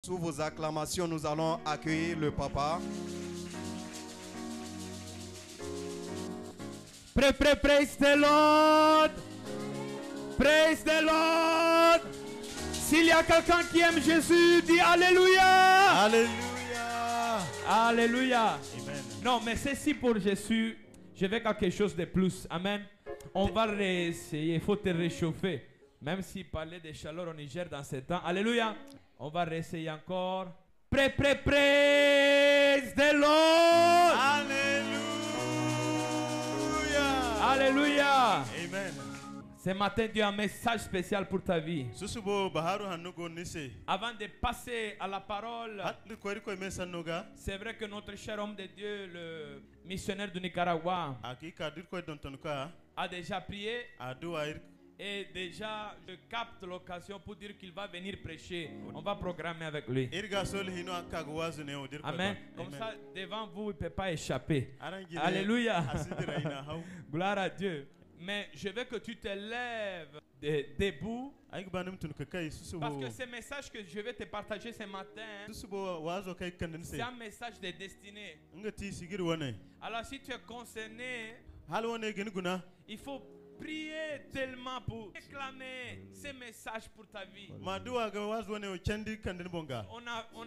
Sous vos acclamations, nous allons accueillir le papa. Praise the Lord. Praise the Lord. S'il y a quelqu'un qui aime Jésus, dis Alléluia. Alléluia. Alléluia. Amen. Non, mais ceci pour Jésus, je veux quelque chose de plus. Amen. On va réessayer, il faut te réchauffer. Même s'il parlait de chaleur au Niger dans ce temps. Alléluia. On va réessayer encore. Praise the Lord. Alléluia. Alléluia. Amen. Ce matin, Dieu a un message spécial pour ta vie. Susubo baharu hanugo nise. Avant de passer à la parole, Hatli kwari ko mesa noga. c'est vrai que notre cher homme de Dieu, le missionnaire du Nicaragua, Akika dir ko dontonka. a déjà prié. Adu air. Et déjà, je capte l'occasion pour dire qu'il va venir prêcher. On va programmer avec lui. Irga sol hino akago wazu ne odir ko. Amen. Comme ça, devant vous, il ne peut pas échapper. Alléluia. Gloire à Dieu. Mais je veux que tu te lèves debout. Parce que ce message que je vais te partager ce matin, c'est un message de destinée. Alors si tu es concerné, il faut prier tellement pour réclamer ces messages pour ta vie. On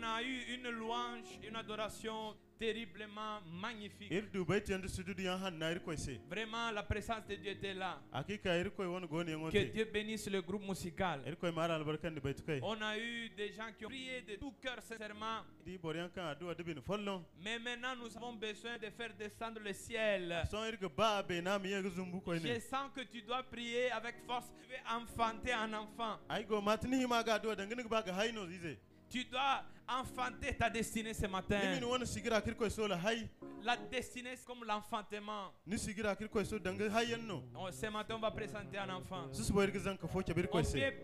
a eu une louange, une adoration terriblement magnifique. Vraiment, la présence de Dieu était là. Que Dieu bénisse le groupe musical. On a eu des gens qui ont prié de tout cœur sincèrement. Mais maintenant, nous avons besoin de faire descendre le ciel. Je sens que tu dois prier avec force. Tu veux enfanter un enfant. Tu dois enfanter ta destinée ce matin. La destinée, c'est comme l'enfantement. Ce matin, on va présenter un enfant. On peut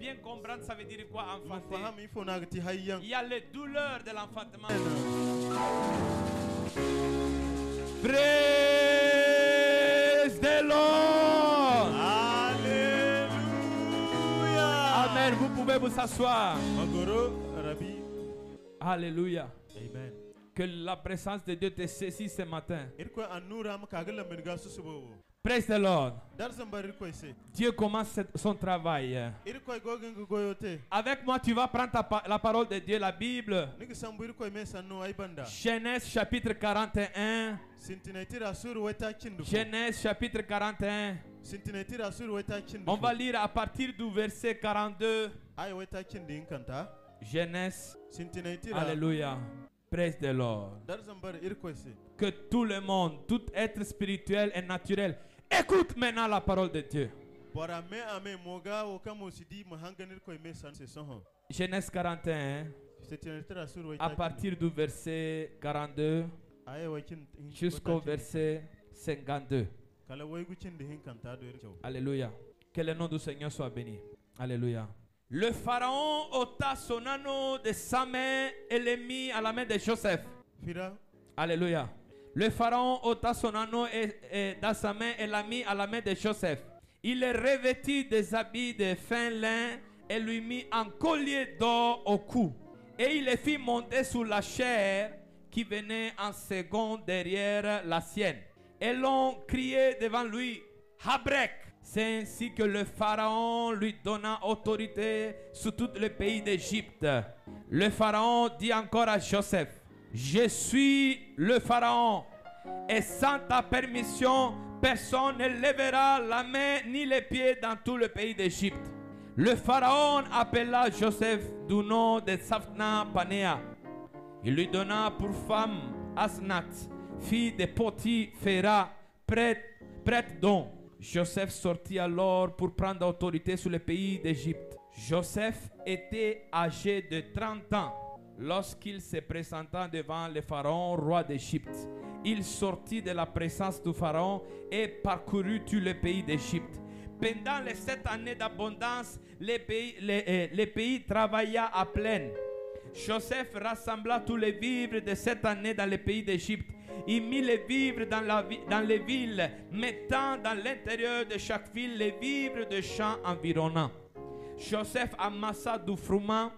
bien comprendre, ça veut dire quoi enfanter. Il y a les douleurs de l'enfantement. Praise the Lord. Alléluia. Amen. Vous pouvez vous asseoir. Alléluia. Amen. Que la présence de Dieu te saisisse ce matin. Praise the Lord. Dieu commence son travail. Avec moi, tu vas prendre la parole de Dieu, la Bible. Genèse chapitre 41. Genèse chapitre 41. On va lire à partir du verset 42. Genèse. Alléluia. Praise the Lord. Que tout le monde, tout être spirituel et naturel, écoute maintenant la parole de Dieu. Genèse 41. À partir du verset 42 jusqu'au verset 52. Alléluia. Que le nom du Seigneur soit béni. Alléluia. Le pharaon ôta son anneau de sa main et le mit à la main de Joseph. Alléluia. Le pharaon ôta son anneau dans sa main et l'a mis à la main de Joseph. Il le revêtit des habits de fin lin et lui mit un collier d'or au cou. Et il le fit monter sous la chair qui venait en second derrière la sienne. Et l'on criait devant lui, Habrek. C'est ainsi que le pharaon lui donna autorité sur tout le pays d'Égypte. Le pharaon dit encore à Joseph, je suis le pharaon et sans ta permission, personne ne lèvera la main ni les pieds dans tout le pays d'Égypte. Le pharaon appela Joseph du nom de Saphna Panéa. Il lui donna pour femme Asnat, fille de Poti-Phéra, prête donc. Joseph sortit alors pour prendre autorité sur le pays d'Égypte. Joseph était âgé de 30 ans lorsqu'il se présenta devant le pharaon, roi d'Égypte. Il sortit de la présence du pharaon et parcourut tout le pays d'Égypte. Pendant les 7 années d'abondance, le pays travailla à plein. Joseph rassembla tous les vivres de cette année dans le pays d'Égypte. Il mit les vivres dans les villes, mettant dans l'intérieur de chaque ville les vivres de champs environnants. Joseph amassa du froment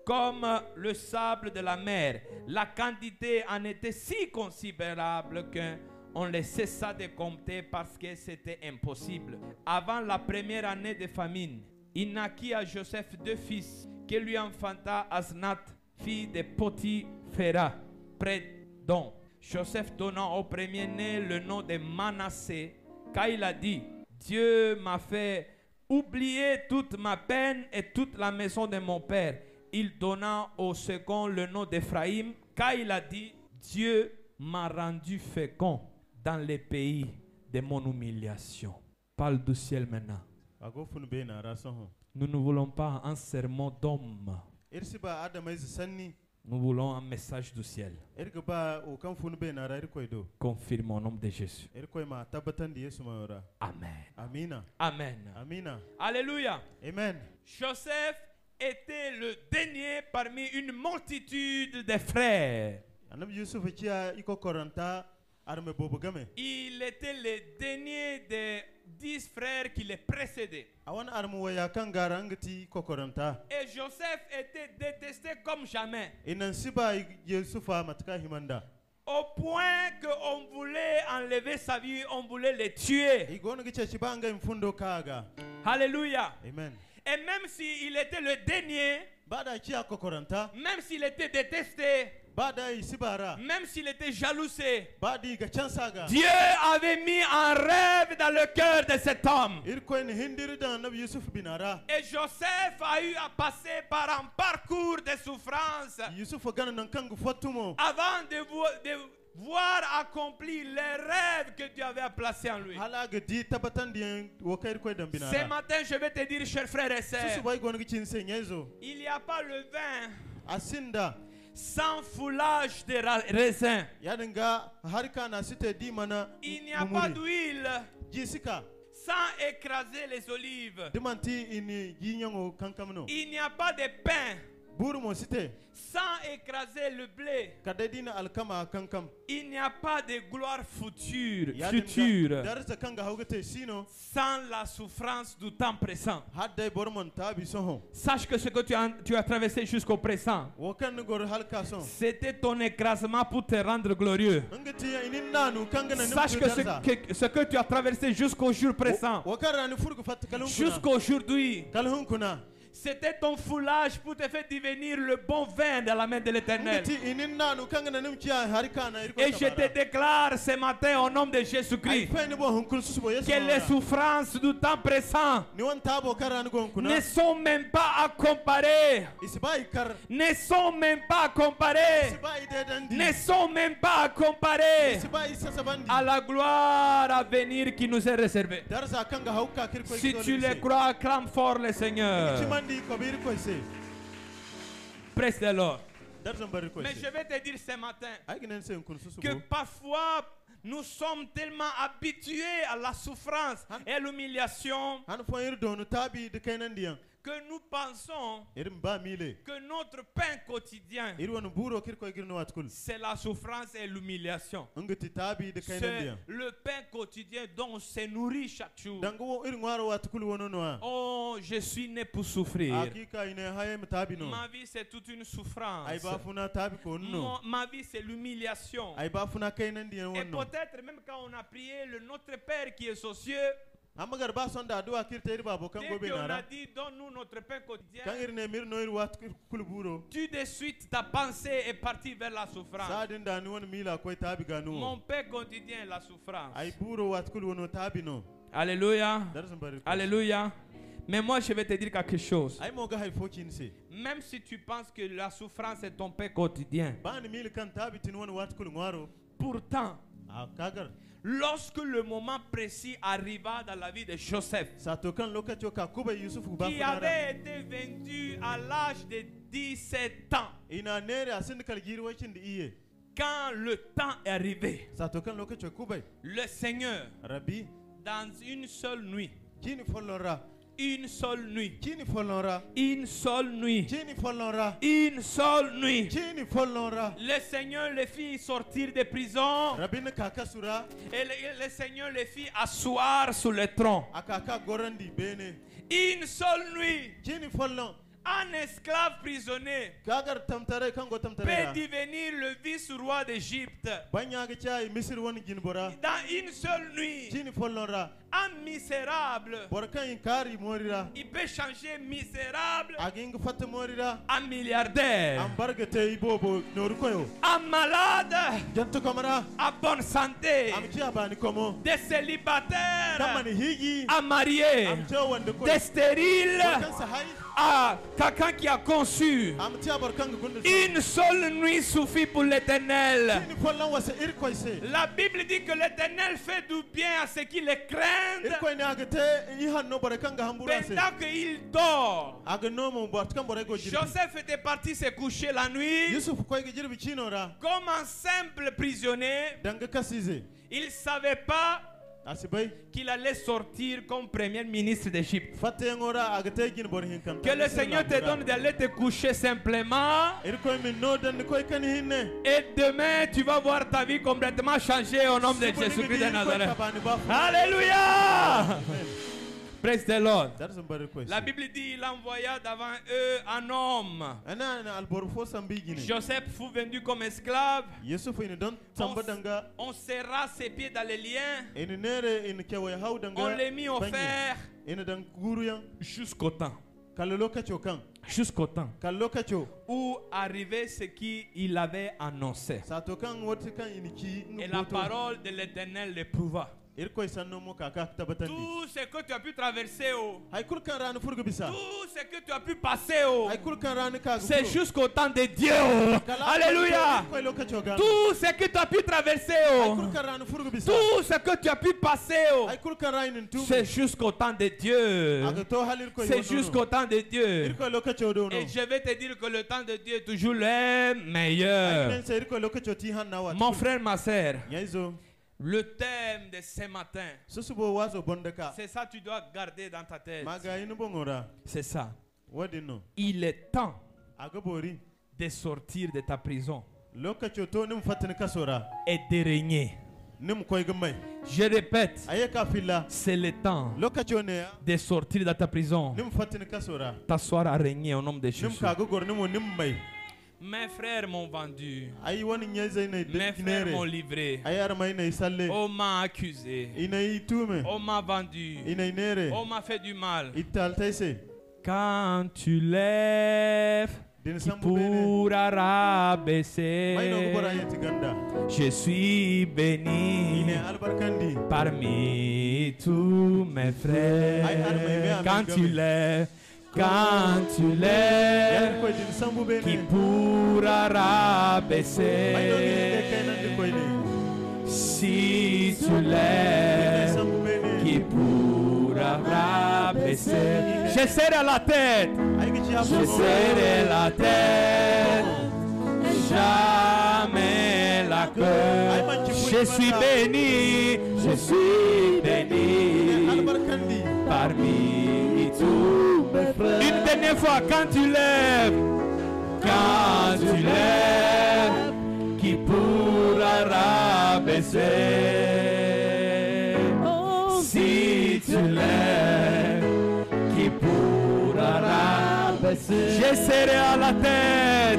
comme le sable de la mer. La quantité en était si considérable qu'on les cessa de compter parce que c'était impossible. Avant la première année de famine, il naquit à Joseph 2 fils, que lui enfanta Asnath, fille de Potiphéra, près d'On. Joseph donnant au premier-né le nom de Manassé, car il a dit, Dieu m'a fait oublier toute ma peine et toute la maison de mon père. Il donna au second le nom d'Éphraïm, car il a dit, Dieu m'a rendu fécond dans les pays de mon humiliation. Parle du ciel maintenant. Nous ne voulons pas un sermon d'homme. Nous voulons un message du ciel. Confirme au nom de Jésus. Amen. Amen. Alléluia. Amen. Joseph était le dernier parmi une multitude de frères. Il était le dernier des 10 frères qui les précédaient. Et Joseph était détesté comme jamais. Au point qu'on voulait enlever sa vie, on voulait le tuer. Alléluia. Amen. Et même s'il était le dernier, même s'il était détesté, même s'il était jalousé, Dieu avait mis un rêve dans le cœur de cet homme. Et Joseph a eu à passer par un parcours de souffrance avant de voir accompli les rêves que Dieu avait placés en lui. Ce matin, je vais te dire, chers frères et sœurs, il n'y a pas le vin sans foulage de raisin. Il n'y a pas d'huile sans écraser les olives. Il n'y a pas de pain sans écraser le blé. Il n'y a pas de gloire future sans la souffrance du temps présent. Sache que ce que tu as traversé jusqu'au présent, c'était ton écrasement pour te rendre glorieux. Sache que ce que tu as traversé jusqu'au jour présent, jusqu'au aujourd'hui, c'était ton foulage pour te faire devenir le bon vin de la main de l'Éternel. Et je te déclare ce matin au nom de Jésus-Christ que les souffrances du temps présent ne sont même pas à comparer. Ne sont même pas à comparer. Ne sont même pas à comparer à la gloire à venir qui nous est réservée. Si tu le crois, acclame fort le Seigneur. Praise the Lord. Mais je vais te dire ce matin que parfois nous sommes tellement habitués à la souffrance et l'humiliation que nous pensons que notre pain quotidien, c'est la souffrance et l'humiliation. C'est le pain quotidien dont on se nourrit chaque jour. Oh, je suis né pour souffrir. Ma vie, c'est toute une souffrance. Ma vie, c'est l'humiliation. Et peut-être même quand on a prié le Notre Père qui est aux cieux, dès qu'on a dit donne-nous notre pain quotidien, tout de suite ta pensée est partie vers la souffrance. Mon pain quotidien est la souffrance. Alléluia. Alléluia. Mais moi je vais te dire quelque chose. Même si tu penses que la souffrance est ton pain quotidien, pourtant, lorsque le moment précis arriva dans la vie de Joseph, qui avait été vendu à l'âge de 17 ans, quand le temps est arrivé, le Seigneur, dans une seule nuit, une seule nuit, une seule nuit, une seule nuit, le Seigneur les fit sortir de prison et le Seigneur les fit asseoir sur le tronc. Une seule nuit, Un esclave prisonnier kagar tamtare kango tamtare peut devenir le vice-roi d'Égypte banya ga chai misir won ginbora dans une seule nuit. jini follonra Un misérable, borkan kari morira il peut changer misérable aging fat morira en milliardaire, am bargate ibobo noru koyo en malade, jantu kamara en bonne santé, am ci abani komo des célibataires, kamani higi à marier, am ci wonde ko des stériles, kan sa hay à quelqu'un qui a conçu. am ci abarkan gundu Une seule nuit suffit pour l'Éternel. jini follon wasa ir koyse La Bible dit que l'Éternel fait du bien à ceux qui le ir craignent koy ne agate i hanno borkan ga hambura se pendant qu'il dort. aga nomo bort kan bore go jirbi Joseph était parti se coucher la nuit yusuf koy ga jirbi cinora comme un simple prisonnier. danga kasize Il ne savait pas asibay qu'il allait sortir comme premier ministre d'Égypte. fatte ngora agate gin bor hin kan Que le Seigneur te donne d'aller te coucher simplement ir koy min no dan koy kan hinne et demain tu vas voir ta vie complètement changer au nom de Jésus-Christ de Nazareth. Alléluia! Praise the Lord. La Bible dit il envoya devant eux un homme. Joseph fut vendu comme esclave. On serra ses pieds dans les liens. On les mit au fer jusqu'au temps. Jusqu'au temps où arrivait ce qu'il avait annoncé. Et la parole de l'Éternel l'éprouva. Tout ce que tu as pu traverser, tout ce que tu as pu passer, c'est jusqu'au temps de Dieu. Alléluia. Tout ce que tu as pu traverser, tout ce que tu as pu passer, c'est jusqu'au temps de Dieu. C'est jusqu'au temps de Dieu. Et je vais te dire que le temps de Dieu est toujours le meilleur. Mon frère, ma soeur, le thème de ce matin, c'est ça que tu dois garder dans ta tête. C'est ça. Il est temps de sortir de ta prison et de régner. Je répète, c'est le temps de sortir de ta prison, t'asseoir à régner au nom de Jésus. Mes frères m'ont vendu. Mes frères m'ont livré. On m'a accusé. On m'a vendu. On m'a fait du mal. Quand tu lèves qui pourra rabaisser, je suis béni parmi tous mes frères. Quand tu lèves qui pourra rabaisser, si tu lèves qui pourra rabaisser, je serai la tête, je serai la tête, jamais la queue. Je suis béni parmi tous mes frères. Une dernière fois, quand tu lèves, qui pourra rabaisser, si tu lèves, qui pourra rabaisser, je serai à la tête,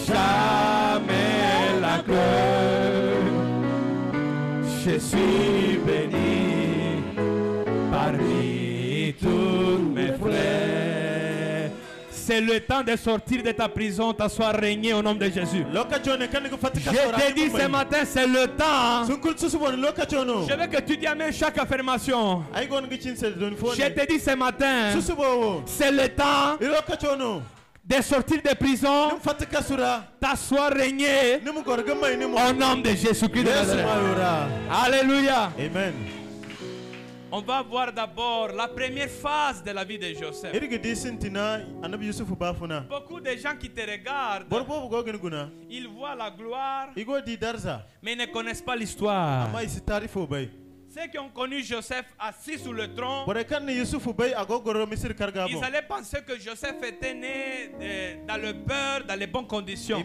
jamais la queue. Je suis béni parmi tous mes frères. C'est le temps de sortir de ta prison, t'asseoir, régner au nom de Jésus. Je t'ai dit ce matin, c'est le temps. Je veux que tu dis amen chaque affirmation. Je t'ai dit ce matin, c'est le temps de sortir de prison, t'asseoir, régner au nom de Jésus-Christ de Nazareth. Alléluia. Amen. On va voir d'abord la première phase de la vie de Joseph. Beaucoup de gens qui te regardent, ils voient la gloire, mais ils ne connaissent pas l'histoire. Ceux qui ont connu Joseph assis sous le tronc, ils allaient penser que Joseph était né dans le peur, dans les bonnes conditions.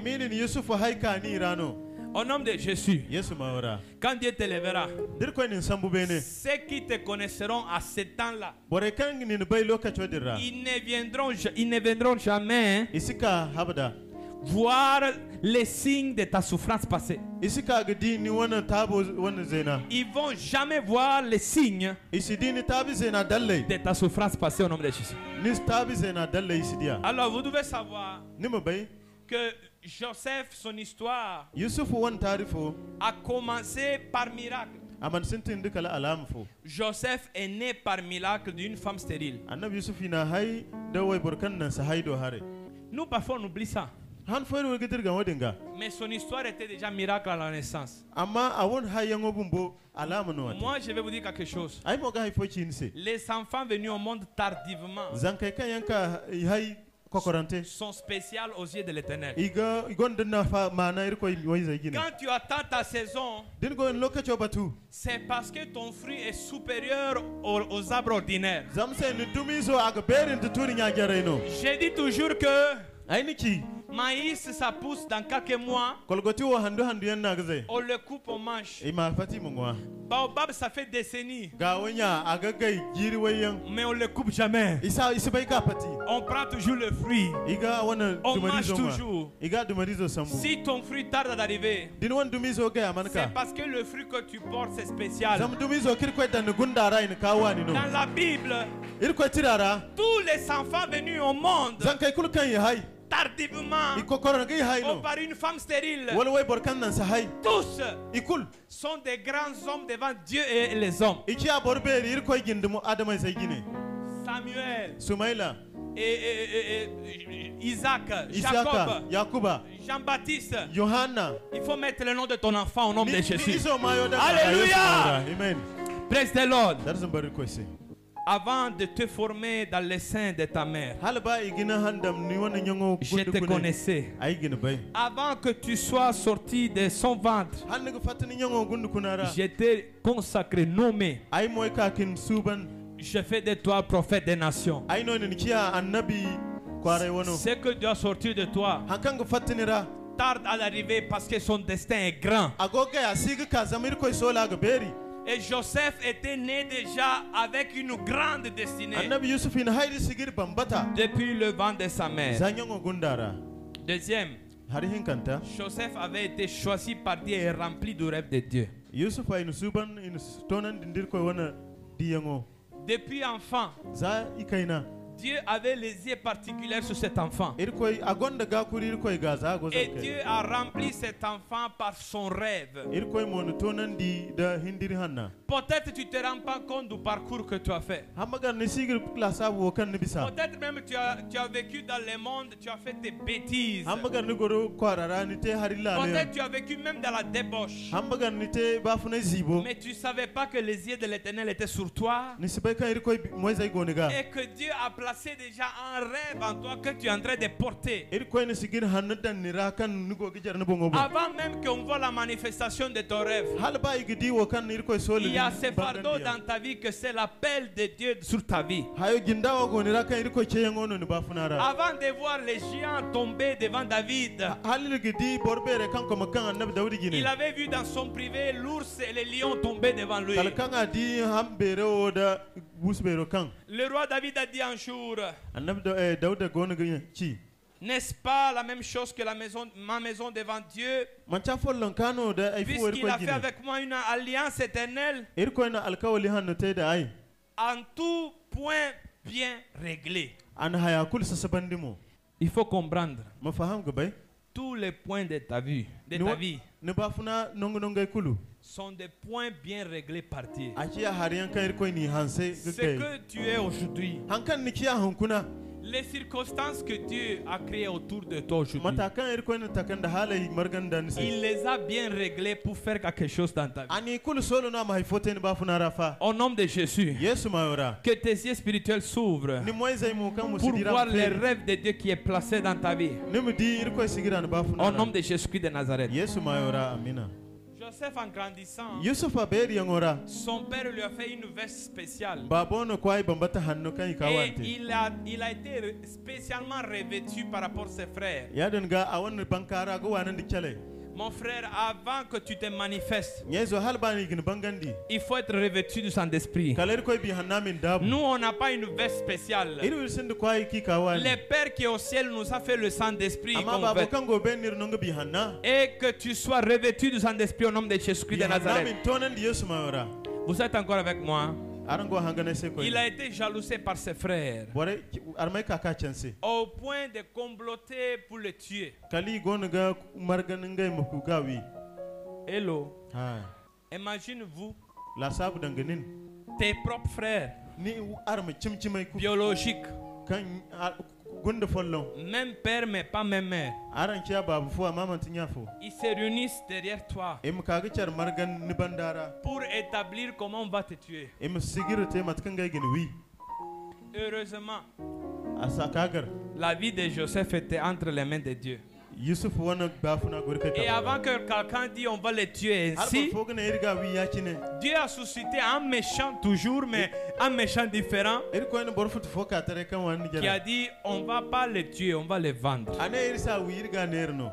Au nom de Jésus, Yesu maora. quand Dieu te lèvera, Dir koy nin sambu bene. ceux qui te connaisseront à ce temps-là, Bore kan nin bay lokaci dirra. ils ne viendront jamais Isika habada. voir les signes de ta souffrance passée. Isika gidi ni wana tabo wana zena. Ils vont jamais voir les signes Isidi ni tabi zena dalle. de ta souffrance passée au nom de Jésus. Ni tabi zena dalle isidia. Alors vous devez savoir Ni mo bay. que Joseph, son histoire, Yusuf wan tarifo. a commencé par miracle. Aman sintin dukala alam fo. Joseph est né par miracle d'une femme stérile. Annabi Yusuf ina hay da way burkan nan sa haydo hare. Nous parfois on oublie ça. Han foyro we gidir ga wadinga. Mais son histoire était déjà miracle à la naissance. Amma awon hayango bumbo alam no wati. Moi je vais vous dire quelque chose. Ay mo ga hay fo chinse. Les enfants venus au monde tardivement Zankay kan yanka hay kokorante. sont spéciaux aux yeux de l'Éternel. Iga igon dinna fa mana ir koy way zay gine. Quand tu attends ta saison, Din go en lokaci batu. c'est parce que ton fruit est supérieur aux arbres ordinaires. Zamse ni dumizo aga berin tuturi nya jareno. J'ai dit toujours que Ay niki maïs, ça pousse dans quelques mois. kolgoti wo handu yan nagze. On le coupe, on mange. Ima fati mungwa. Baobab, ça fait décennies, Ga wanya aga gay jiri wayan. mais on le coupe jamais. Isa isibay ka pati. On prend toujours le fruit. Iga wana On mange dumarizo ma. toujours. Iga dumarizo sambu. Si ton fruit tarde d'arriver, Din wan dumizo ga c'est amanka. parce que le fruit que tu portes, c'est spécial. Zam dumizo kir koy dan gundara in kawani no. Dans la Bible, Ir koy tirara. tous les enfants venus au monde Zankay kul kan ya hay. tardivement Ikokoro ga hay ou no. par une femme stérile, Wala way borkan nan sa hay. tous Ikul. sont des grands hommes devant Dieu et les hommes. Iki a borberi ir koy gindumu adamay say gine. Samuel, Sumaila. Isaac, Isaka. Jacob, Yakuba. Jean-Baptiste. Johanna. Il faut mettre le nom de ton enfant au nom de Jésus. Iso mayo da. Alléluia. Amen. Praise the Lord. Darzan bari koy se. Avant de te former dans le sein de ta mère, Halba igina handam ni wana nyongo je te connaissais. Ay gina bay. Avant que tu sois sorti de son ventre, Hanne ga fatani nyongo gundu kunara. je t'ai consacré, nommé. Ay moy ka kin suban. Je fais de toi prophète des nations. Ay no ni kiya annabi kware wono. Ce que doit sortir de toi Hankan ga fatanira. tarde à l'arrivée parce que son destin est grand. Agoga ya siga ka zamir koy sola ga beri. Et Joseph était né déjà avec une grande destinée Annabi Yusuf in haydi sigir bambata. depuis le ventre de sa mère. Zanyongo gundara. Deuxième, Hari hinkanta. Joseph avait été choisi par Dieu et rempli de rêves de Dieu. Yusuf ay suban in tonan dindir koy wana diyango. Depuis enfant, Za ikaina. Dieu avait les yeux particuliers sur cet enfant. Ir koy agonda ga kuri ir koy gaza go Et zakay. Dieu a rempli cet enfant par son rêve. Ir koy mon tonan di da hindir hanna. Peut-être tu ne te rends pas compte du parcours que tu as fait. Hamagar ni sigir klasa wo kan ni bisa. Peut-être même tu as vécu dans le monde, tu as fait des bêtises. Hamagar ni goro kwarara ni te harila Peut-être le. tu as vécu même dans la débauche. Hamagar ni te bafuna zibo. Mais tu ne savais pas que les yeux de l'Éternel étaient sur toi. Ni sibay kan ir koy moy goniga. Et que Dieu a placé déjà un rêve en toi que tu es en train de porter. Ir koy ni sigir hannadan ni rakan ni go gijar ni bongo bo. Avant même qu'on voit la manifestation de ton rêve. Hal ba igidi wo kan ir koy soli. Il y a ce fardeau dans ta vie que c'est l'appel de Dieu sur ta vie. Hayo ginda wo goni rakan ir koy cheyengono ni bafunara. Avant de voir les géants tomber devant David, Halil gidi borbere kan ko makan annabi Dawudi il gine. avait vu dans son privé l'ours et les lions tomber devant lui. Kal kan adi hambere o da busbero kan. Le roi David a dit un jour, Annabi Dawuda goni gine ci. n'est-ce pas la même chose que ma maison devant Dieu, Mancha follon kano da ay fu ir puisqu'il koy a fait gine. avec moi une alliance éternelle, Ir koy na alkawali hanno te da ay. en tout point bien réglé. An haya kul sasabandimo. Il faut comprendre Ma faham ga bay. tous les points de ta vie, Ne bafuna nongo nongo kulu. sont des points bien réglés par Dieu. Aki ya hariyan kan ir koy ni hanse Ce gay. que tu es aujourd'hui, Hankan ni kiya hankuna. les circonstances que Dieu a créées autour de toi aujourd'hui, Matakan ir koy na takanda halay marganda ni se. il les a bien réglés pour faire quelque chose dans ta vie. Ani kul solo na ma haifote ni bafuna rafa. Au nom de Jésus, Yesu mayora. que tes yeux spirituels s'ouvrent Ni moise mu kan pour musidira. voir les rêves de Dieu qui est placé dans ta vie. Ni mu di ir koy sigira ni bafuna. Au nom de Jésus-Christ de Nazareth. Yesu mayora amina. Joseph, en grandissant, Yusuf aberi yangora. son père lui a fait une veste spéciale. Babono kwai bambata hanno kan Et ikawante. il a été spécialement revêtu par rapport à ses frères. Ya ga awan bankara go wanan di chale. Mon frère, avant que tu te manifestes, nyezo halbani gin bangandi il faut être revêtu du Saint-Esprit. kaler koy bi hanamin dabu Nous, on n'a pas une veste spéciale. iri wilsin de koy ki kawani Le Père qui est au ciel nous a fait le Saint-Esprit ama qu'on babo vête. kango benir nongo bi hanna Et que tu sois revêtu du Saint-Esprit au nom de Jésus-Christ de Nazareth. hanamin tonan di yesu mawara Vous êtes encore avec moi? arango hangana se koy Il a été jalousé par ses frères bore armay kaka chanse au point de comploter pour le tuer. kali gonga margan ngay maku gawi Hello. ha Imagine-vous la sabu danganin tes propres frères ni arme chimchimay ku biologiques, kan gonda follon même père mais pas même mère, aran kiya babu fo mama tinya fo ils se réunissent derrière toi em kaga char margan ni bandara pour établir comment on va te tuer. em sigirte matkan ngay gin wi Heureusement, asa kagar la vie de Joseph était entre les mains de Dieu. yusuf wana bafuna gorka Et avant que quelqu'un dise on va le tuer ainsi, fo gana irga wi yakine Dieu a suscité un méchant toujours, mais un méchant différent, ir ko en borfut fo ka tare kan wani qui a jara dit on va pas le tuer, on va le vendre. ane irsa wi irga nerno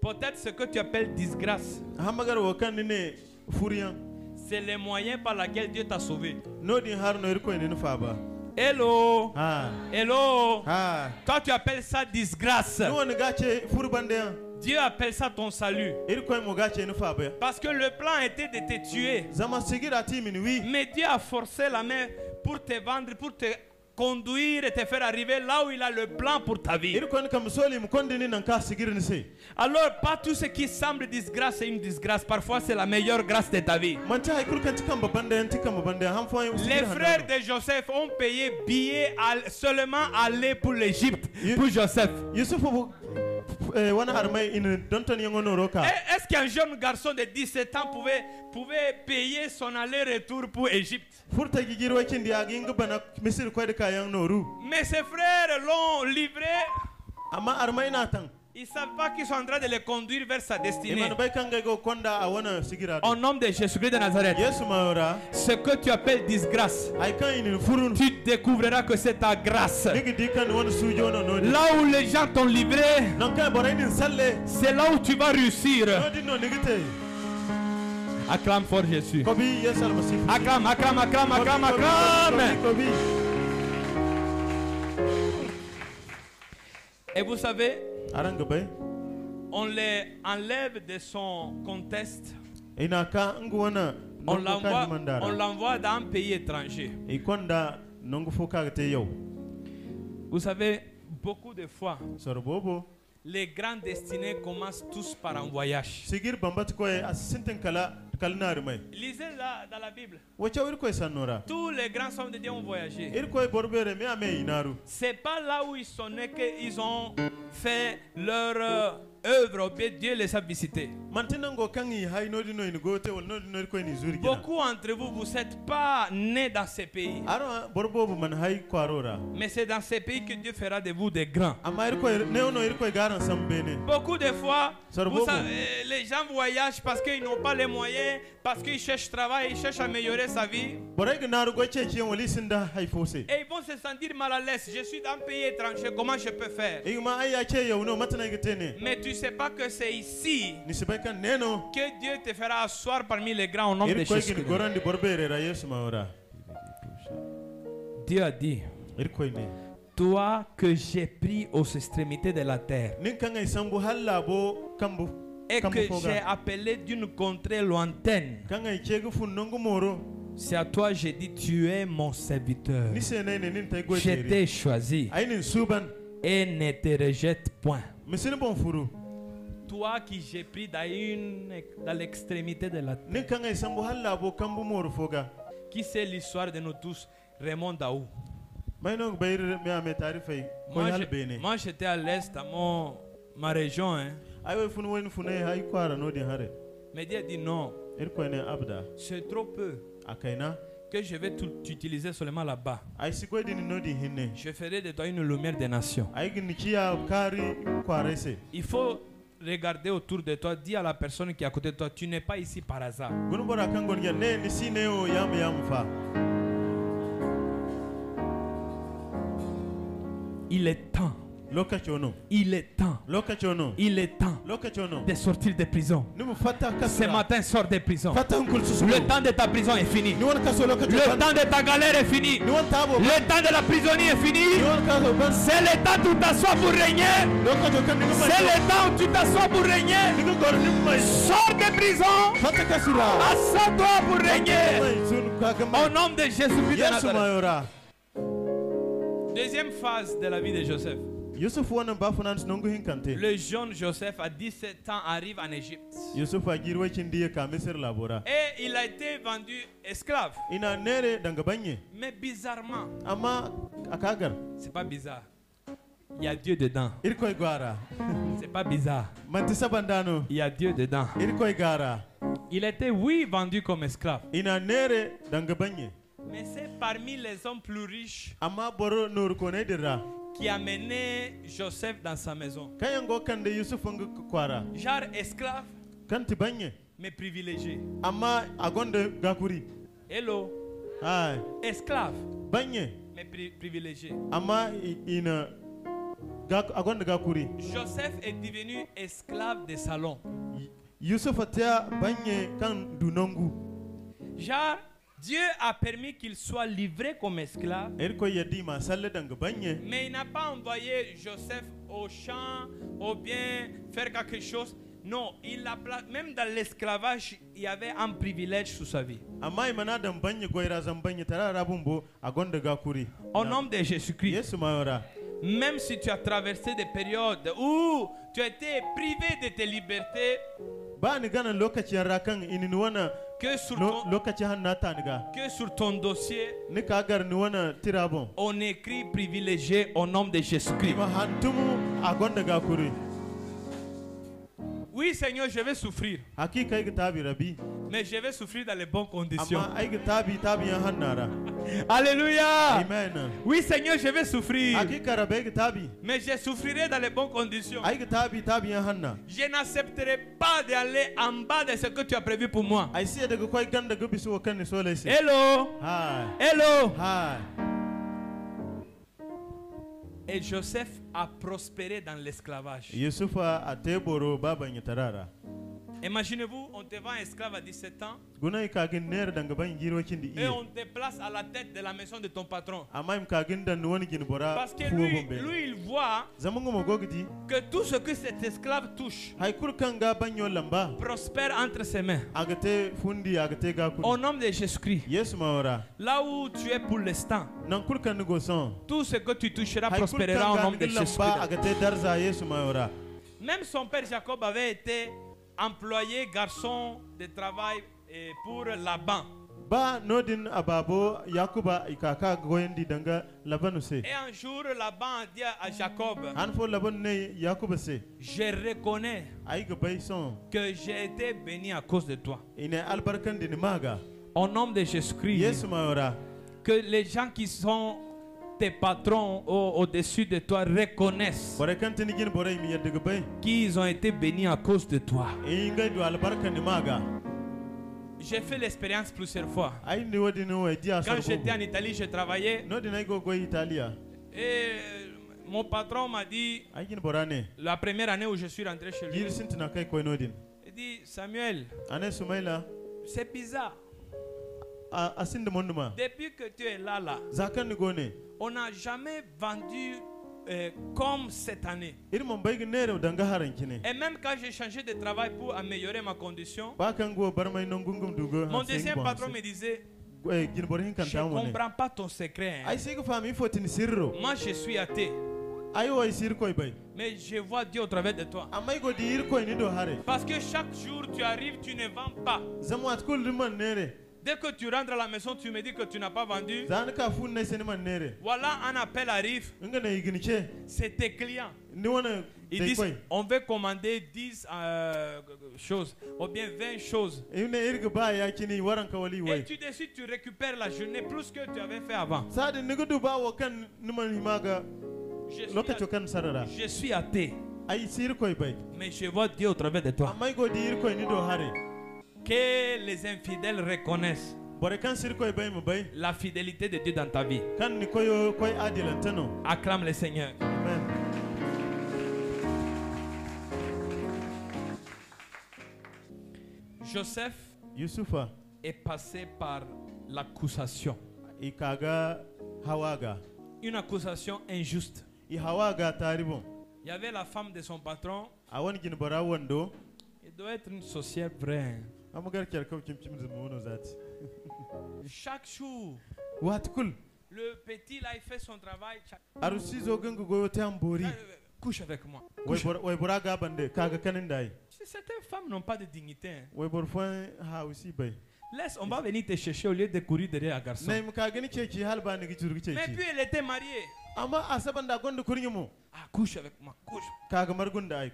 Peut-être ce que tu appelles disgrâce, hamagar wo kan ne furiyan c'est le moyen par lequel Dieu t'a sauvé. nodi harno ir ko ne faba Hello, ha hello. ha Toi tu appelles ça disgrâce. no wani gache furbande Dieu appelle ça ton salut. ir ko mo gache ne faba Parce que le plan était de te tuer. zama sigira timin wi Mais Dieu a forcé la main pour te vendre, pour te conduire et te faire arriver là où il a le plan pour ta vie. ir ko kam soli mu kondini nan ka sigirin se Alors, pas tout ce qui semble disgrâce est une disgrâce. Parfois, c'est la meilleure grâce de ta vie. manta ay kulkan tikam babande tikam babande ham fo Les frères de Joseph ont payé billet seulement aller pour l'Égypte pour Joseph. yusuf wana armay in donton yangono roka Est-ce qu'un jeune garçon de 17 ans pouvait payer son aller-retour pour l'Égypte? furta gigiro kindi agi ngabana misir ko de kayan noru Mais ses frères l'ont livré. amma armay na tan Ils ne savent pas qu'ils sont en train de les conduire vers sa destinée. iman bay kanga go konda a wana sigira Au nom de Jésus-Christ de Nazareth, yesu maora ce que tu appelles disgrâce, ay kan in furun tu découvriras que c'est ta grâce. digi dikan won sujo no no Là où les gens t'ont livré, nan kay boray din salle c'est là où tu vas réussir. no din no nigite Acclame fort Jésus. ko bi yesal masif Acclame, acclame, acclame, acclame, acclame. ko bi Et vous savez, aranga bay on les enlève de son contexte. ina ka ngu wana On l'envoie dans un pays étranger. e konda nongu foka te yow Vous savez, beaucoup de fois, sorbobo les grands destinés commencent tous par un voyage. sigir bambat ko e asinten kala kalnar may Lisez là dans la Bible. wacha wir ko sanora Tous les grands hommes de Dieu ont voyagé. ir ko borbere me ame inaru C'est pas là où ils sont nés qu'ils ont fait leur œuvre. Bien, Dieu les a visités. mantinango kangi hay no dino in gote wal no dino ko ni zuri kina Beaucoup d'entre vous, vous n'êtes pas nés dans ces pays. aro borbobo man hay ko arora Mais c'est dans ces pays que Dieu fera de vous des grands. amma ir ko ne no ir ko garan sambene Beaucoup de fois, Sarbobo. vous savez, les gens voyagent parce qu'ils n'ont pas les moyens, parce qu'ils cherchent travail, ils cherchent à améliorer sa vie. boray gnaru go chechi wali sinda hay fose Et ils vont se sentir mal à l'aise. Je suis dans un pays étranger, comment je peux faire? igma ay ya che yow no matana gitene Mais tu ne sais pas que c'est ici ni sibai kan neno que Dieu te fera asseoir parmi les grands au nom de ir ko Jésus. gin gorandi borbere ra yesu maora Dieu a dit, ir ko ne toi que j'ai pris aux extrémités de la terre nin kan ay sambu hallabo kambu et kambu que foga. j'ai appelé d'une contrée lointaine, kan ay chegu fun nongu moro c'est à toi j'ai dit, tu es mon serviteur. ni senene nin tay go Je cheri t'ai choisi ay nin suban et ne te rejette point. misin bon furu Toi qui j'ai pris dans l'extrémité de la terre. nin kan ay sambu hallabo kambu moro foga Qui sait l'histoire de nous tous? Raymond Daou. may no bayir me ame tarifay ko halbene Moi j'étais à l'est, à ma région. Hein. ay way fun woni fune hay kwara no di hare Mais Dieu a dit non, ir ko ne abda c'est trop peu akaina que je vais t'utiliser seulement là-bas. ay sigoy din no di hinne Je ferai de toi une lumière des nations. ay gin kiya kari kwarese Il faut regarder autour de toi, dis à la personne qui est à côté de toi, tu n'es pas ici par hasard. gun bora kan gon ne ni sine o yam fa Il est temps Il est temps. Il est temps de sortir des prisons. Ce matin, sors des prisons. Le temps de ta prison est fini. Le temps de ta galère est fini. Le temps de la prisonnière est fini. C'est le temps où tu t'assois pour régner. C'est le temps où tu t'assois pour régner. Sors des prisons. Assois-toi pour régner. Au nom de Jésus-Christ de Nazareth. Deuxième phase de la vie de Joseph. Le jeune Joseph à 17 ans arrive en Égypte. Et il a été vendu esclave. Mais bizarrement, c'est pas bizarre. Il y a Dieu dedans. C'est pas bizarre. Il y a Dieu dedans. Il était, oui, vendu comme esclave. Mais c'est parmi les hommes plus riches qui a mené Joseph dans sa maison. Genre esclave, mais privilégié. Hello. Esclave, mais privilégié. Joseph est devenu esclave de salon. Genre, Dieu a permis qu'il soit livré comme esclave, mais il n'a pas envoyé Joseph au champ ou bien faire quelque chose. Non, il a même dans l'esclavage, il y avait un privilège sous sa vie. Au nom de Jésus-Christ, même si tu as traversé des périodes où tu as été privé de tes libertés, que sur ton dossier, on écrit privilégié au nom de Jésus-Christ. Oui, Seigneur, je vais souffrir. Mais je vais souffrir dans les bonnes conditions. Alléluia. Amen. Oui, Seigneur, je vais souffrir. Mais je souffrirai dans les bonnes conditions. Je n'accepterai pas d'aller en bas de ce que tu as prévu pour moi. Hello. Hello. Et Joseph a prospéré dans l'esclavage. Imaginez-vous, on te vend esclave à 17 ans et on te place à la tête de la maison de ton patron. Parce que lui il voit que tout ce que cet esclave touche prospère entre ses mains. Au nom de Jésus-Christ, là où tu es pour l'instant, tout ce que tu toucheras prospérera au nom de Jésus-Christ. Même son père Jacob avait été employé garçon de travail pour Laban. Et un jour, Laban a dit à Jacob, je reconnais que j'ai été béni à cause de toi. Au nom de Jésus-Christ, que les gens qui sont tes patrons au-dessus de toi reconnaissent qu'ils ont été bénis à cause de toi. J'ai fait l'expérience plusieurs fois. Quand j'étais en Italie, je travaillais. Et mon patron m'a dit, la première année où je suis rentré chez lui, il dit, Samuel, c'est bizarre. Depuis que tu es là, on n'a jamais vendu comme cette année. Et même quand j'ai changé de travail pour améliorer ma condition, mon deuxième patron me disait, je ne comprends pas ton secret. Hein. Moi je suis athée. Mais je vois Dieu au travers de toi. Parce que chaque jour tu arrives, tu ne vends pas. Dès que tu rentres à la maison, tu me dis que tu n'as pas vendu. Voilà, un appel arrive. C'est tes clients. Ils disent, on veut commander 10 choses, ou bien 20 choses. Et tu décides, tu récupères la journée plus que tu avais fait avant. Je suis athée. Mais je vois Dieu au travers de toi. Que les infidèles reconnaissent la fidélité de Dieu dans ta vie. Acclame le Seigneur. Amen. Joseph Yusufa est passé par l'accusation. ikaga hawaga. Une accusation injuste. I hawaga taribon. Il y avait la femme de son patron. Awan gin bara wando. Il doit être une sorcière vraie. Amagar kelkaw chimchim zumuno zati. Chaque jour, Wat kul. le petit là, il fait son travail. Arusi zo gangu go tambori. Couche avec moi. Way boraga bande kaga kanindai. Certaines femmes n'ont pas de dignité. Hein. Way borfan ha usi bay. Laisse, on va venir te chercher au lieu de courir derrière un garçon. Naim kagani cheki halba ni gichuru Mais cheki. puis elle était mariée. Ama asabanda gondo kurinyo. Ah, couche avec moi, couche. Kaga margunda ay.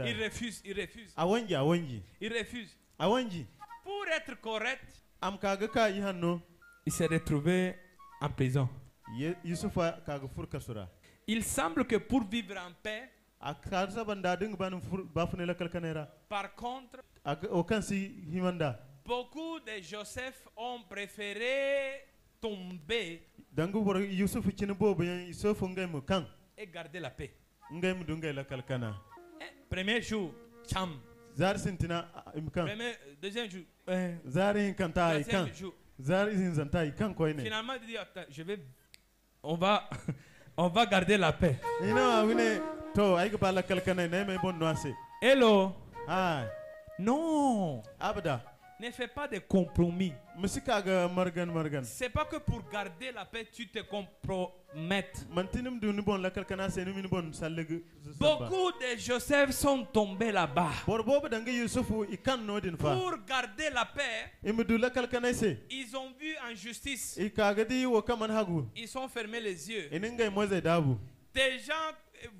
Il refuse, il refuse. Awanji. Il refuse. Awanji. Pour être correct, Am kaga ka yihanno. il s'est retrouvé en prison. Yusufa kaga furka sura. Il semble que pour vivre en paix, Akarsa banda ding ban bafune la kalkanera. par contre, Okansi himanda. beaucoup de Joseph ont préféré tomber Dangu bor Yusuf chine bobo yan Yusuf ngay mu kan. et garder la paix. Ngay mu dungay la kalkana. Premier jour, cham. Zar sintina imkan. Deuxième jour, Zari kanta ay kan. troisième jour. Zari zanta ay kan koyne. Finalement, il dit, attends, on va garder la paix. Ina wine to ay ga bala kalkana ne me bon noase. Hello. Ah, Non. abada. Ne fais pas de compromis. Musika ga margan. C'est pas que pour garder la paix, tu te compromettes. Mantinum du ni bon la kalkana se ni bon salleg. Beaucoup de Joseph sont tombés là-bas. Bor bobo dangi Yusufu ikan no din fa. Pour garder la paix, Imudu la kalkana se. ils ont vu en justice. Ikaga di wo kaman hagu. Ils ont fermé les yeux. Iningay moze dabu. Des gens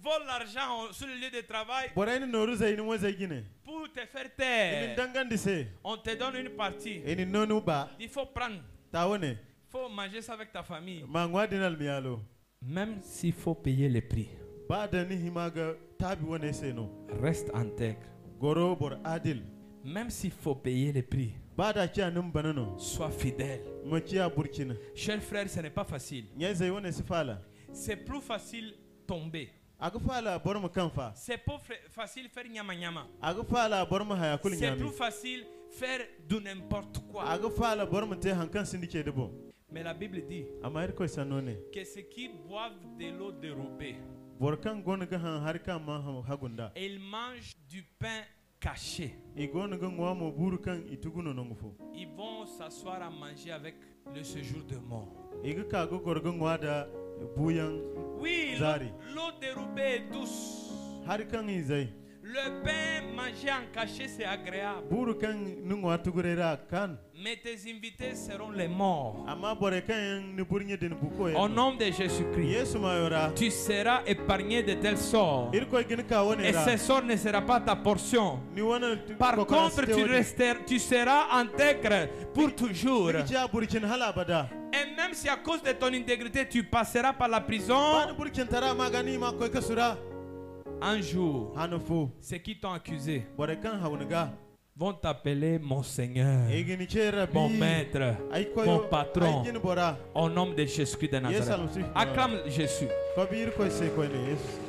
volent l'argent sur le lieu de travail Boraini noru zay ni moze gine. pour te faire Imin taire. dangandi se. On te donne une partie. Ini nonu ba. Il faut prendre. Tawone. Il faut manger ça avec ta famille. Mangwa dinal miyalo. Même s'il faut payer le prix. Ba da ni himaga tabi wone se no. Reste intègre. Goro bor adil. Même s'il faut payer le prix. Ba da kiya num banano. Sois fidèle. Mo kiya burkina. Chers frères, ce n'est pas facile. Nyai zay wone sifala. C'est plus facile tomber. Aga fala bor mo kanfa. C'est pas facile faire nyama nyama. Aga fala bor mo haya kul C'est nyami. plus facile faire de n'importe quoi. Aga fala bor mo te hankan sindike debo. Mais la Bible dit Ama ir ko sanone. que ceux qui boivent de l'eau dérobée, Bor kan gon ga han harka ma hagunda. et ils mangent du pain caché. I gon ga ngwa mo buru kan ituguno nongfo. Ils vont s'asseoir à manger avec le séjour de mort. Iga ka go gorgo ngwa da buyan Oui, Zari. l'eau dérobée est douce. harkan izai. Le pain mangé en cachet, c'est agréable. Buru kan nungwa tugurera kan. Mais tes invités seront les morts. Ama bore kan ni burnye din buko Au nom de Jésus-Christ, Yesu mayora. tu seras épargné de tels sorts. Ir ko gin ka Et wonera. ce sort ne sera pas ta portion. Ni wona Par contre, tu seras intègre pour toujours. Icha burkin hala bada. Et même si à cause de ton intégrité, tu passeras par la Ban prison, burkin tara magani ma ko kasura. un jour, Hanofo. ceux qui t'ont accusé Bore kan hawnga. vont t'appeler mon Seigneur, Egini chera bi. mon maître, Ay ko mon patron. Ay gin bora. au nom de Jésus-Christ de Yes, Nazareth. Almasihu. Acclame Jésus. Ko bir ko se ko ne Yesu.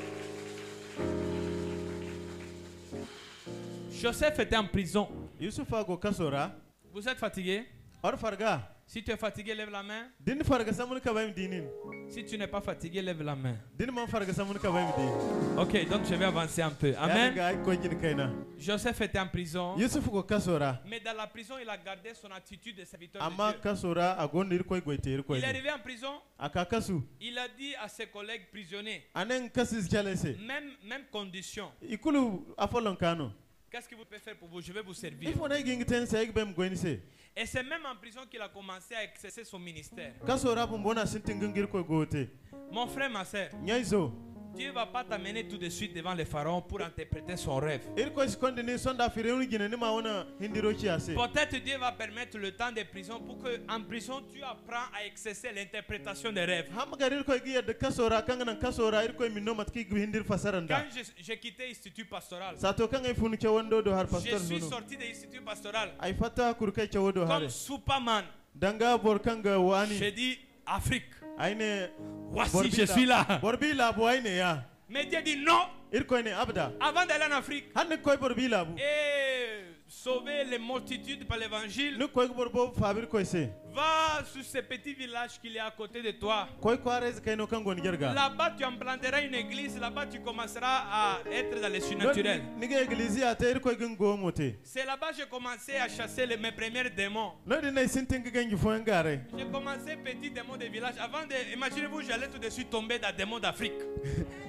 Joseph était en prison. Yusufa go kasora. Vous êtes fatigué? Or farga. Si tu es fatigué, lève la main. Din farga samun ka bayim dinin. Si tu n'es pas fatigué, lève la main. Din man farga samun ka bayim din. Ok, donc je vais avancer un peu. Amen. Ya ga ko gin kaina. Joseph était en prison. Yusuf go kasora. Mais dans la prison, il a gardé son attitude de serviteur de Amma Dieu. kasora agon ir ko goite ir ko. Il est arrivé en prison. Aka kasu. Il a dit à ses collègues prisonniers, Anen kasis jalese. même condition. Ikulu afolon kano. Qu'est-ce que vous pouvez faire pour vous? Je vais vous servir. Il faut na gin ten sa igbem goinise. Et c'est même en prison qu'il a commencé à exercer son ministère. Kasora bumbona sintingir ko gote. Mon frère, ma soeur, Nyaizo. Dieu ne va pas t'amener tout de suite devant le pharaon pour interpréter son rêve. Ir ko skonde ni sonda fireuni gine ni ma wona hindiro chi ase. Peut-être Dieu va permettre le temps de prison pour que en prison tu apprends à exercer l'interprétation des rêves. Ham garir ko gi yadda kasora kangana kasora ir ko minno matki hindir fasaranda. Quand j'ai quitté l'Institut pastoral, Sato kan ay funu ke wondo do har je pastor suis sunu. sorti de l'Institut pastoral Ay fata kurkai ke wodo comme hare. Superman. Danga bor kanga wani. J'ai dit Afrique, Ayne voici je suis là. Borbi labu ayne ya. Mais Dieu dit non. Ir ko ne abda. Avant d'aller en Afrique, Hanne koy borbi labu. et sauver les multitudes par l'évangile, ni koy borbo fabir koy se va sur ce petit village qu'il y a à côté de toi. koy kwares kay no kangon gerga Là-bas, tu implanteras une église. Là-bas, tu commenceras à être dans les surnaturels. ni ga église ya ter koy gongo mote C'est là-bas que j'ai commencé à chasser mes premiers démons. no di nay sintin ga gangi fo ngare J'ai commencé petit démon de village. Avant de, imaginez-vous, j'allais tout de suite tomber dans démon d'Afrique.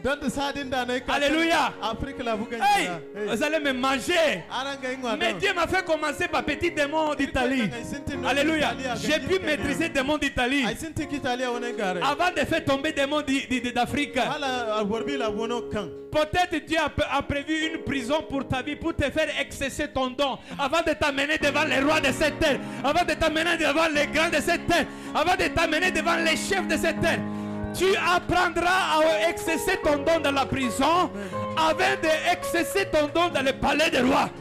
don de sadin da nay ka Alléluia. afrique la bu Hey, gangi vous allez me manger. aranga ingwa Mais Dieu m'a fait commencer par petit démon d'Italie. Alléluia. J'ai pu maîtriser démon d'Italie ay sintin ki italia wona ngare avant de faire tomber démon d'Afrique. ala borbi la bono kan Peut-être Dieu a prévu une prison pour ta vie, pour te faire excesser ton don, avant de t'amener devant les rois de cette terre, avant de t'amener devant les grands de cette terre, avant de t'amener devant les chefs de cette terre. Tu apprendras à excesser ton don dans la prison, avant de excesser ton don dans le palais des rois.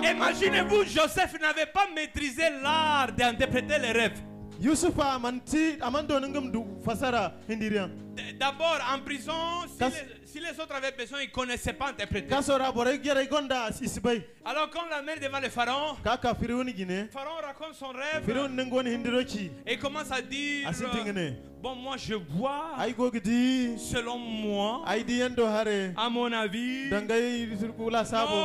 Imaginez-vous, Joseph n'avait pas maîtrisé l'art d'interpréter les rêves. yusufa amanti amando ngam du fasara hindirian D'abord, en prison, si les autres avaient besoin, ils ne connaissaient pas interpréter. kasora bore gere gonda isbay Alors, quand la mère devant le pharaon, kaka firiwoni gine Pharaon raconte son rêve firiwoni ngoni hindirochi et commence à dire asintingene bon, moi je vois, ay gogdi selon moi, ay di yendo hare à mon avis, dangay surkula sabo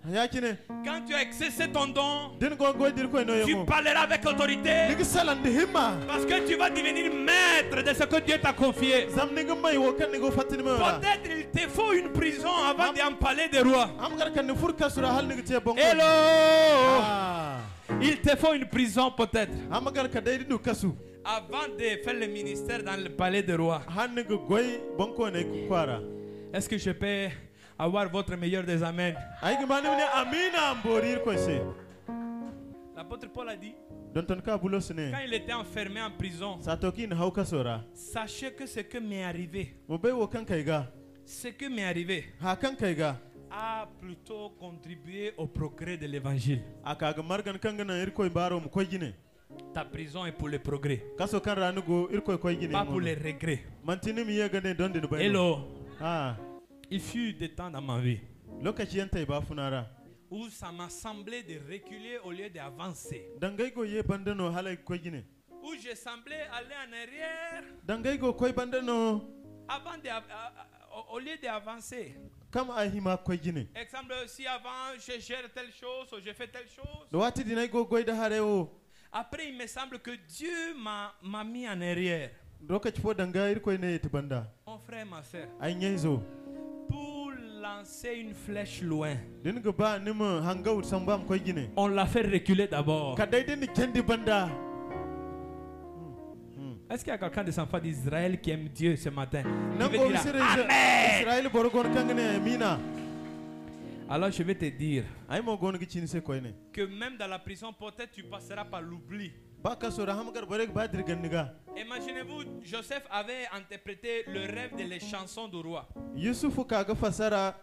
non, yakine quand tu as excessé ton don, din go godir ko no tu yemo parleras avec autorité nigi salande himma parce que tu vas devenir maître de ce que Dieu t'a confié. zam nigi may wo kan nigo fatini me wala Peut-être il te faut une prison avant d'en parler des rois. am gar kan ni fur kasura hal nigi te bongo Hello! ah Il te faut une prison peut-être am gar ka dai du kasu avant de faire le ministère dans le palais des rois. han nigi goy bonko ne ku kwara Est-ce que je peux avoir votre meilleur des amens? ay gi mani ne amina amborir ko se L'apôtre Paul a dit, don ton ka bulo sene quand il était enfermé en prison, sa tokin hau kasora sachez que ce que m'est arrivé, mo bay wo kan kai ga ce que m'est arrivé ha kan kai ga a plutôt contribué au progrès de l'évangile. aka ga margan kan gana irko baro mu koy gine Ta prison est pour le progrès, kaso kan ranu go irko koy gine pas pour les regrets. mantini mi yega ne don de bay Hello, ah il fut des temps dans ma vie lokaci yanta ba funara où ça m'a semblé de reculer au lieu d'avancer. dangay go ye bandano halay koy gine Où je semblais aller en arrière dangay go koy bandano avant au lieu d'avancer. kam a hima koy gine Exemple, si avant je gère telle chose ou je fais telle chose, do wati dinay go goy da hare o après il me semble que Dieu m'a mis en arrière. lokaci fo dangay irko ne ti banda Mon frère, ma soeur, ay nyaizo pour lancer une flèche loin, din ga ba nima hangaw sambam koy gine on l'a fait reculer d'abord. kadai din kendi banda Est-ce qu'il y a quelqu'un des enfants d'Israël qui aime Dieu ce matin? Qui nan veut go dire sire Amen. israel borgon kangane mina Alors je vais te dire ay mo gon gi chin se koy ne que même dans la prison, peut-être tu passeras par l'oubli. ba kasora hamgar borek ba dirgan niga Imaginez-vous, Joseph avait interprété le rêve de les chansons du roi. yusufu kaga fasara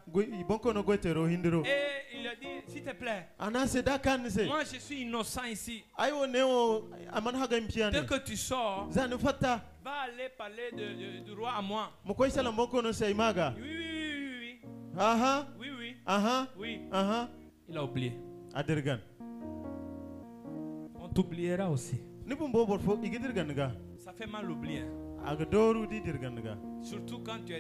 bonko no goitero hindiro Et il a dit, s'il te plaît, ana se da kan se moi je suis innocent ici. ay wo ne o aman haga Dès impiane que tu sors, zanu fatta va aller parler du roi à moi. mo koy sala bonko no se maga Oui, oui, aha oui, oui, oui, aha oui. aha Il a oublié. adirgan On t'oubliera aussi. ni bum bobor fo igidirgan niga Ça fait mal oublier. aga doru di dirgan niga Surtout quand tu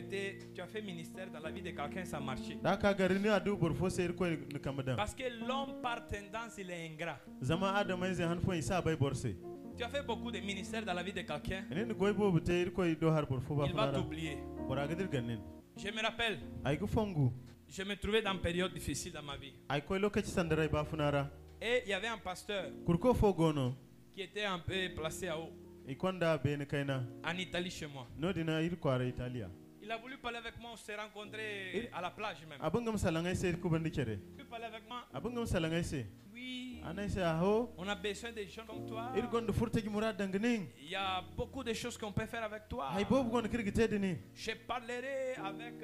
as fait ministère dans la vie de quelqu'un, ça marchait. da ka gari ni adu bor fo se irko ni kamadan Parce que l'homme par tendance, il est ingrat. zama adamai ze han fo isa bay borse Tu as fait beaucoup de ministères dans la vie de quelqu'un, ene ni goy bobu te irko do har bor fo ba il va fara t'oublier. bor aga dirgan nin Je me rappelle, ay gu fongu je me trouvais dans une période difficile dans ma vie. ay koy lokaci sandaray ba funara Et il y avait un pasteur kurko fo gono qui était un peu placé à haut, ikonda bene kaina en Italie chez moi. no dina irko ara italia Il a voulu parler avec moi, on s'est rencontrés à la plage même. abungam salangay se ku bandi kere Tu peux parler avec moi? abungam salangay se Oui, anay se aho on a besoin de gens comme toi. irgon do furta gi murad dangning Il y a beaucoup de choses qu'on peut faire avec toi. ay bobu gon kirgite dini Je parlerai avec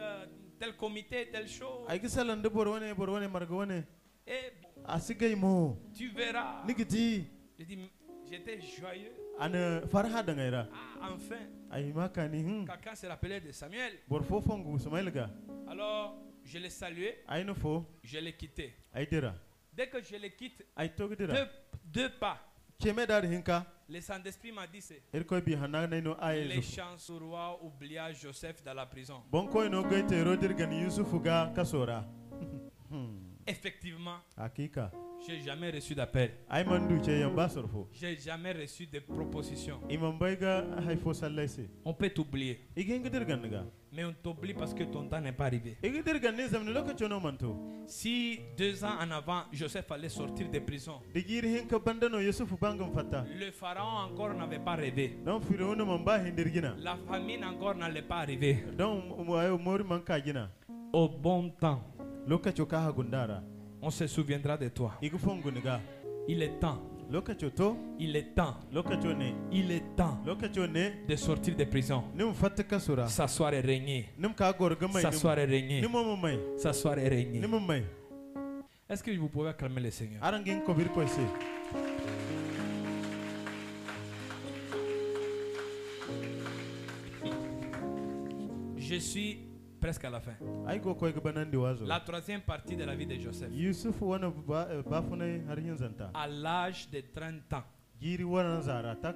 tel comité, telle chose. ay gisalan de bor wone marga wone Et asigay mo tu verras. nigiti Je dis, j'étais joyeux. ana farha dangayra Ah, enfin, ay makani quelqu'un se rappelait de Samuel. bor fo fongu sumailga Alors, je l'ai salué, ay no fo je l'ai quitté. ay dira Dès que je les quitte, ay to gidira deux pas, keme dar hinka le Saint-Esprit m'a dit c'est irko bi hanana no les ayezu chances au roi oublia Joseph dans la prison. bon ko no goite rodir gan yusufu ga kasora Effectivement, hakika j'ai jamais reçu d'appel. ay mandu ce yamba sorfo J'ai jamais reçu de proposition. imam bayga hayfo sallaise On peut t'oublier, igin gidir gan ga mais on t'oublie parce que ton temps n'est pas arrivé. igidir gan ne zamni lokaci no manto Si 2 ans en avant, Joseph allait sortir de prison, digir hinka bandano yusufu bangam fatta le pharaon encore n'avait pas rêvé. don firawuna man ba hindirgina La famine encore n'allait pas arriver. don mori man ka gina Au bon temps, lokaci ka ha gundara on se souviendra de toi. igu fonguniga Il est temps, lokaci to il est temps, lokaci ne il est temps lokaci ne de sortir de prison. nim fatta kasura S'asseoir et régner. nim ka gorga mai S'asseoir et régner. nim mai S'asseoir et régner. nim mai Est-ce que vous pouvez acclamer le Seigneur? arangin ko bir ko se Je suis presque à la fin. ay go ko ga banandi wazo La troisième partie de la vie de Joseph. yusuf wana ba funai har yin zanta À l'âge de 30 ans, giri wana zara tak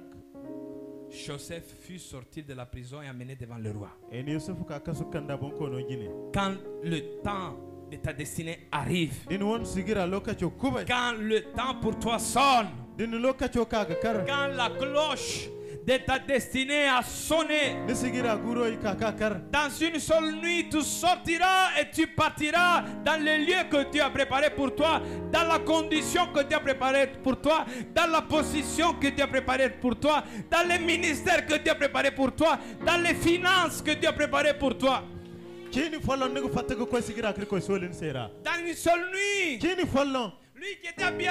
Joseph fut sorti de la prison et amené devant le roi. en yusuf ka kasu kanda bon ko no gine Quand le temps de ta destinée arrive, din won sigira lokaci kubai quand le temps pour toi sonne, din lokaci ka ga kar quand la cloche de ta destinée a sonné, ni sigira guro yi ka kar dans une seule nuit, tu sortiras et tu partiras dans le lieu que Dieu a préparé pour toi, dans la condition que Dieu a préparé pour toi, dans la position que Dieu a préparé pour toi, dans le ministère que Dieu a préparé pour toi, dans les finances que Dieu a préparé pour toi. kini follon ni fatta ko sigira kir ko solin sera Dans une seule nuit, kini follon lui qui était habillé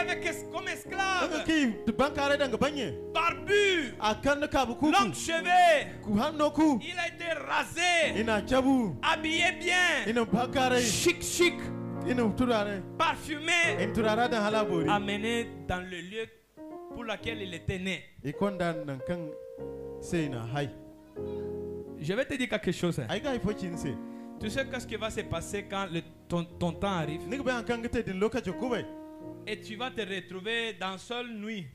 comme esclave, ki bankare danga banye barbu, akan ka bu ku longs cheveux, ku hanno ku il a été rasé, ina chabu habillé bien, ina bakare chic chic, ina turare parfumé, in turara da halabori amené dans le lieu pour lequel il était né. ikonda nan kan sai na hai Je vais te dire quelque chose. ai ga ifo kinse Tu sais qu'est-ce qui va se passer quand ton temps arrive ni ga ban kan gite din lokaci kubai et tu vas te retrouver dans une seule nuit,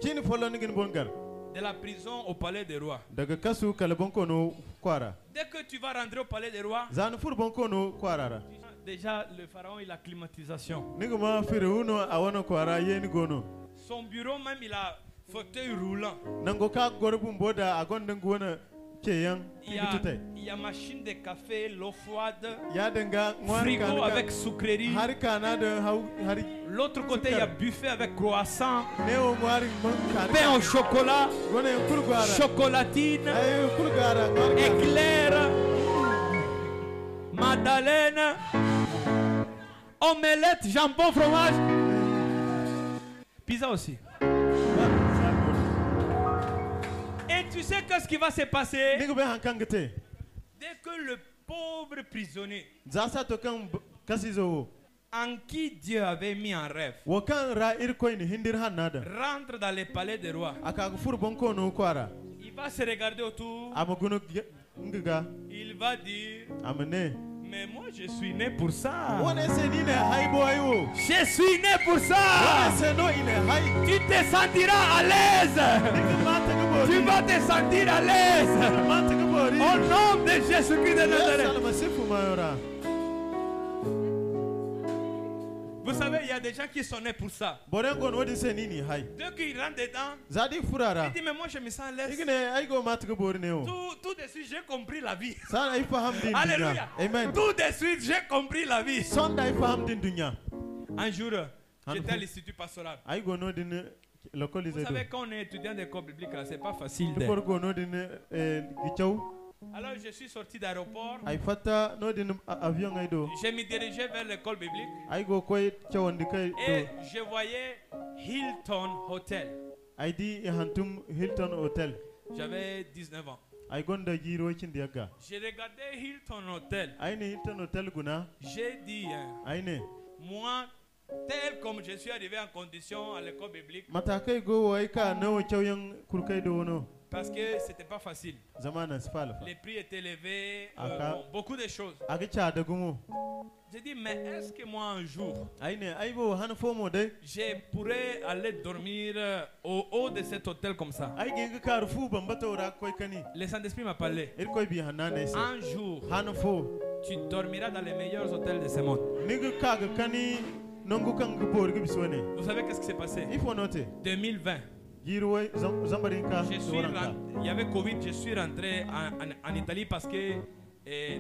kini follon ni gin bongar de la prison au palais des rois. daga kasu kalabon ko no kwara Dès que tu vas rentrer au palais des rois, zan fur bon ko no kwarara déjà le pharaon il a climatisation. ni ga ma firawuno a wana kwara yeni gono Son bureau même il a fauteuil roulant. nango ka gorbun boda a gondan gona keyan Il y a machine de café, l'eau froide, ya danga frigo avec sucrerie. har kana da hari L'autre côté il y a buffet avec croissant, neo mwari man pain au chocolat, gona en kurgara chocolatine, ay kurgara éclair, madeleine, omelette, jambon, fromage, pizza aussi. Et tu sais qu'est-ce qui va se passer? ni ga ban kan gite Dès que le pauvre prisonnier za sa to kan kasizo en qui Dieu avait mis en rêve wo kan ra ir koy ni hindir hanada rentre dans le palais des rois, aka fur bon ko no kwara il va se regarder autour, amaguno ngiga il va dire, amene mais moi je suis né pour ça. wona se ni ne haybo ayo Je suis né pour ça. wona se no ine hay Tu te sentiras à l'aise. ni mata ga bori Tu vas te sentir à l'aise. mata ga bori Au nom de Jésus-Christ de Nazareth. salama sifu mayora Vous savez, il y a des gens qui sont nés pour ça. borengon wodi se ni hay Dès qu'ils rentrent dedans, zadi furara ils disent, mais moi je me sens à l'aise. igine ay go mata ga bori ne o Tout de suite, j'ai compris la vie. sana ay faham din Alléluia. dunya amen Tout de suite, j'ai compris la vie. sonda ay faham din dunya Un jour, j'étais à l'institut pastoral. ay go no din Vous localiser do savez, quand on est étudiant d'école biblique, là, c'est pas facile. for go no din gichaw Alors, je suis sorti d'aéroport. ay fata no din avion ay do Je me dirigeais vers l'école biblique. ay go koy chawandi kay Et do je voyais Hilton Hotel. ay di hantum Hilton Hotel J'avais 19 ans. ay gonda jiro cindi yaga J'ai regardé Hilton Hotel. ay ne Hilton Hotel guna J'ai dit, hein, ay ne moi, tel comme je suis arrivé en condition à l'école biblique, matakai go way ka nawo chawyan kurkai do no Parce que c'était pas facile. Zamana sifala. Les prix étaient élevés, Aka. bon, beaucoup de choses. Aga da gumo. J'ai dit, mais est-ce que moi un jour, Aine aibo han fomo dai. je pourrais aller dormir au haut de cet hôtel comme ça? Ai ginga kar fu bambata ora koy kani. Le Saint-Esprit m'a parlé. Ir koy bi hanana ise. Un jour, Han fo. tu dormiras dans les meilleurs hôtels de ce monde. Niga kaga kani nongu kan gbor gibi sone. Vous savez qu'est-ce qui s'est passé? Il faut noter. 2020. Girway zambarinka. Il y avait Covid, je suis rentré en Italie parce que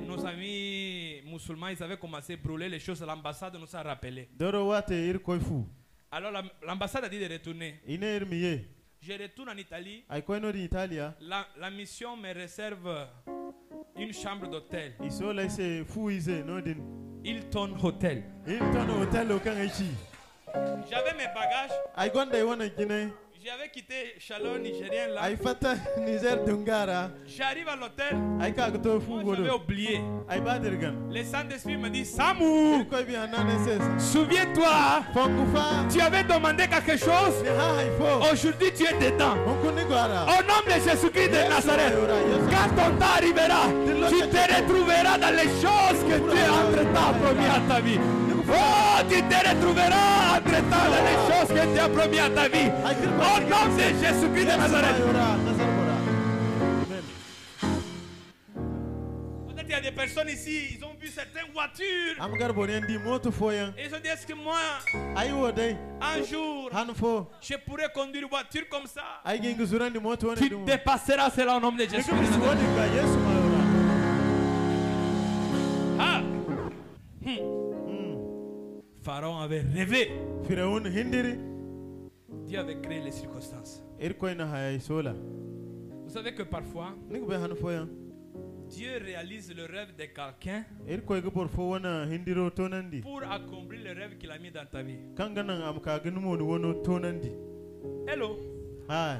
nos amis musulmans ils avaient commencé à brûler les choses. L'ambassade nous a rappelé. Doro wate ir koy fu. Alors l'ambassade a dit de retourner. Ine ir miye. Je retourne en Italie. Ai koy no di Italia. La mission me réserve une chambre d'hôtel. Iso lai se fu ise no din. Hilton Hotel. Hilton hotel o kan aichi. J'avais mes bagages. Ai gonda I wana gine. J'avais quitté Chalon nigérien là. Ai fata Niger dungara. J'arrive à l'hôtel. Ai kaga to fu Moi, j'avais godo. oublié. Ai badirgan. Le Saint-Esprit me dit, Samu, Ir koy bi hanana ise. souviens-toi, Fongufa. tu avais demandé quelque chose. Ni ha hai fo. Aujourd'hui, tu es dedans. Onkuni gwara. Au nom de Jésus-Christ de Nazareth, quand ton temps arrivera, tu te retrouveras dans les choses que tu es entre-temps promis à ta vie. Oh, tu te retrouveras entre-temps dans les choses que tu as promis à ta vie. Au nom de Jésus-Christ de Nazareth. Peut-être il y a des personnes ici, ils ont vu certaines voitures. Am garbo ne ndi moto foyan. Et ils ont dit, est-ce que moi, Ai wo dai. un jour, Han fo. je pourrais conduire une voiture comme ça? Ai ginga zurandi moto wana Tu dum. dépasseras cela au nom de Niga Jésus-Christ. bisu wadi ga Yesu ma ora. Ah. Pharaon avait rêvé. Firaun hindiri. Dieu avait créé les circonstances. Ir koy na hay sola. Vous savez que parfois, Niga be han foyan. Dieu réalise le rêve de quelqu'un Ir koy ga bor fo wana hindiro tonandi. pour accomplir le rêve qu'il a mis dans ta vie. Kanga nan am ka gnu mo wono tonandi. Hello. Ha.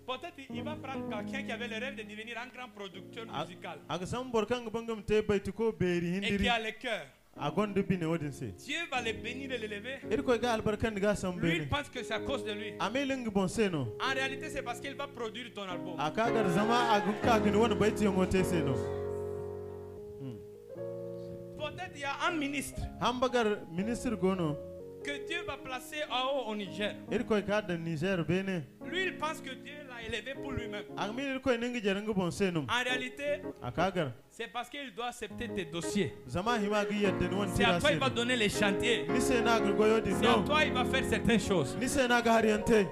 Peut-être il va prendre quelqu'un qui avait le rêve de devenir un grand producteur musical Aga sam bor kanga bangam te bayti ko beri et qui hindiri. a le cœur. Agonde bine wodin se. Dieu va le bénir et l'élever. Ir koy ga albarkan ga sam Lui, il bene. pense que c'est à cause de lui. Ameling bon seno. En réalité, c'est parce qu'il va produire ton album. Akagar zama agun ka gnu wona bayti ngote seno. Peut-être il y a un ministre Hambagar ministre gono. que Dieu va placer en haut au Niger. Ir koy ka da Niger bene. Lui, il pense que Dieu l'a élevé pour lui-même. Agmi ir koy ningi jaranga bon senum. En réalité, Akagar c'est parce qu'il doit accepter tes dossiers. zama hima gi yadde won C'est à tira toi qu'il va seno. donner les chantiers. Ni se na ga goyo di C'est à no. toi qu'il va faire certaines choses. Ni se na ga hariante.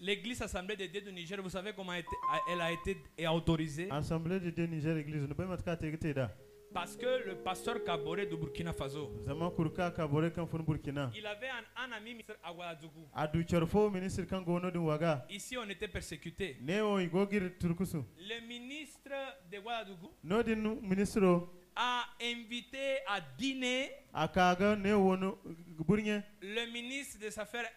L'église Assemblée de Dieu du Niger, vous savez comment elle a été autorisée? Assemblée de Dieu Niger église no be matka te gite da. Parce que le pasteur Kabore de Burkina Faso, Zama kurka ka bore kan fun Burkina. il avait un ami ministre à Ouagadougou. Adu chorfo ministre kan gono din waga. Ici, on était persécutés. Neo igogir turkusu. Le ministre de Ouagadougou No din ministro a invité à dîner akaga ne wono burnye le ministre des Affaires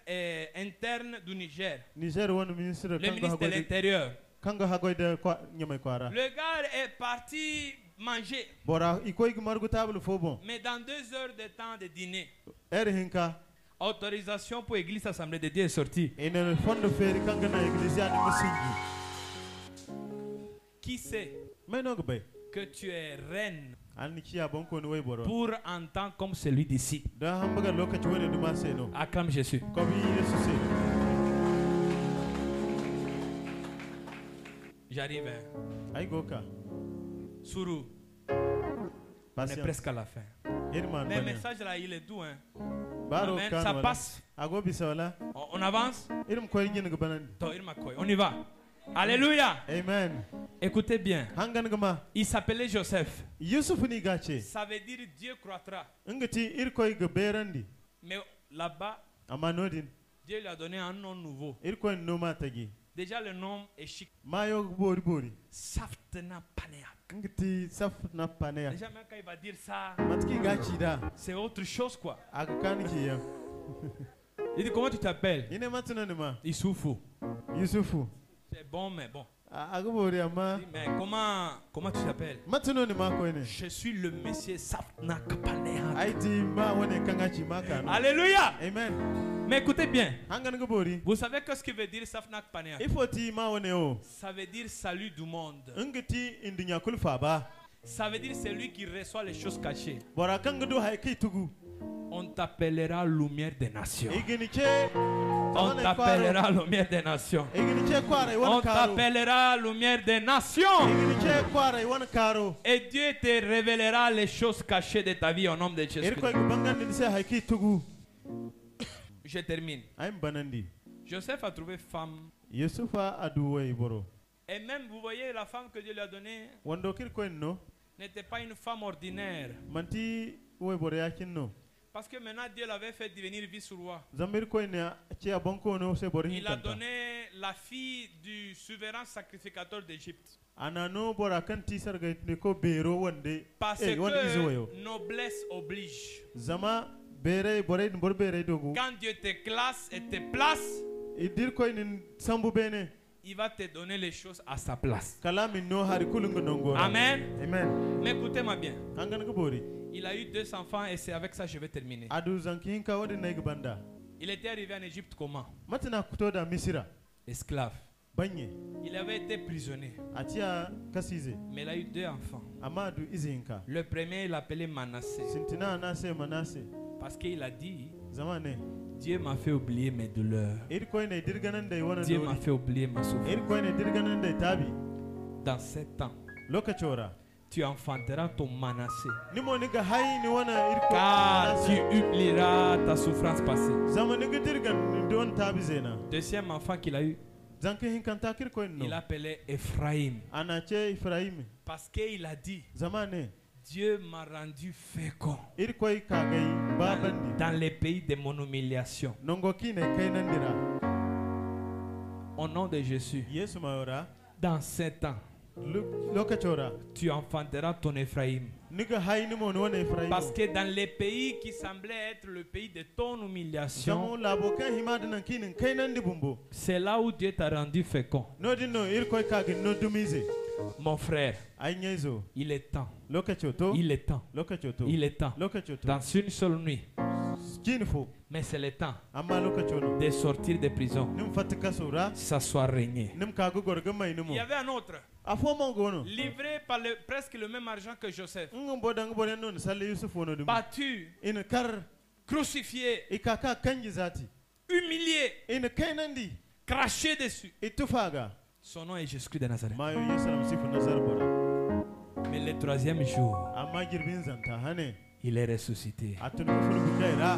internes du Niger, Niger wono ministre le ministre de l'Intérieur. kanga hagoide kwa nyamay kwara. Le gars est parti manger, Bora ikoy margu table fo bon. mais dans 2 heures de temps de dîner, Hinka autorisation pour l'église Assemblée de Dieu est sortie. ene fondo feri kanga na église ani musingi. Qui sait Mais no gbe. que tu es reine Ani kiya bonko ni way boro. pour un temps comme celui d'ici? Da hambaga lokaci woni duma seno. Acclame Jésus. Ko bi Yesu se. J'arrive, hein. Ay goka. Sourou, on est Patience. presque à la fin. Irman Mais le bane. message là, il est doux, hein. Baro Amen. kan Ça wala. passe. Ago bisa wala. On avance. Irim koy ngin ga banan. On y va. Alléluia. Amen. Écoutez bien. Hangan gama. Il s'appelait Joseph. Yusuf ni gace. Ça veut dire Dieu croîtra. Ngati ir koy ga berandi. Mais là-bas, Amma nodin. Dieu lui a donné un nom nouveau. Ir koy no matagi. Déjà, le nom est chic. Mayo bori bori. Saftena Panéac. Ngati saf na paneya. Déjà, même quand il va dire ça, Matki gaci da. c'est autre chose, quoi. Aga kan ki ya. Il dit, comment tu t'appelles? Ine matuna ni ma. Issoufou. Yusufu. C'est bon, mais bon. agubori amma Dis, mais comment tu t'appelles? matuno ni mako ne Je suis le monsieur Safna Kapaneha. aiti ma wone kangachi maka no Alléluia. amen Mais écoutez bien. hangan gubori Vous savez qu'est-ce que veut dire Safna Kapaneha? ifoti ma wone o Ça veut dire salut du monde. ngiti indinya kulfa ba Ça veut dire celui qui reçoit les choses cachées. bora kangado haiki tugu On t'appellera lumière des nations. igini che On t'appellera lumière des nations. igini che kwara On iwan karo t'appellera lumière des nations. igini che kwara iwan karo Et Dieu te révélera les choses cachées de ta vie au nom de Jésus. irko bangan ni se haiki tugu Je termine. aim banandi Joseph a trouvé femme. yusufa aduwe boro Et même, vous voyez, la femme que Dieu lui a donnée wando kirko no n'était pas une femme ordinaire. manti we boro yakin no Parce que maintenant, Dieu l'avait fait devenir vice-roi. zamir ko ne ci abonko no se boro Il a hinkanta donné la fille du souverain sacrificateur d'Égypte. anano bora kan ti sarga ne ko bero wande Parce wanda izo que noblesse oblige. zama bere bore bor bere dogu Quand Dieu te classe et te place, idir ko ni sambu bene il va te donner les choses à sa place. kalami no hari kulungu nongo Amen. amen Mais écoutez-moi bien. hangan ko bori Il a eu 2 enfants et c'est avec ça que je vais terminer. adu zanki hinka wadi nay banda Il était arrivé en Égypte comment? matana kuto da misira Esclave. banye Il avait été prisonnier. atia kasize Mais il a eu 2 enfants. amadu izinka Le premier, il l'appelait Manassé. sintina nase manase Parce qu'il a dit, zamane Dieu m'a fait oublier mes douleurs. ir ko ne dirganan dai wana Dieu m'a dori fait oublier ma souffrance. ir ko ne dirganan dai tabi Dans 7 ans, lokachora tu enfanteras ton Manassé. nimo niga hay ni wana ir ko Car tu manase. oublieras ta souffrance passée. zamane ga dirgan don tabi zena Deuxième enfant qu'il a eu, zanki hinkanta kir ko no il l'appelait Ephraim. anache Ibrahim Parce qu'il a dit, zamane Dieu m'a rendu fécond ir ko kagai babandi dans les pays de mon humiliation. nongo kine kainandira Au nom de Jésus, yesu mayora dans 7 ans, lokachora tu enfanteras ton Ephraim. niga hay ni mon wana Ibrahim Parce que dans les pays qui semblaient être le pays de ton humiliation, zamu labokan himada nan kinin kainandi bumbo c'est là où Dieu t'a rendu fécond. no dinno ir ko kagi no dumize Mon frère, ay nyezo il est temps. lokachoto Il est temps. lokachoto Il est temps. lokachoto Dans une seule nuit. kinfo Mais c'est le temps amma lokachono de sortir de prison. nim fatika sura S'asseoir régner. nim kagu gorga mai Il nimo y avait un autre, afo mon gono livré par presque le même argent que Joseph, ngum bodang boden non salle yusuf wono dum battu, in kar crucifié, ikaka kanji zati humilié, in kainandi craché dessus. itufaga Son nom est Jésus-Christ de Nazareth. mayo yesalam sifu nazar bora Mais le 3e jour, amma girbin zanta hane il est ressuscité. atun ko fulu bukaira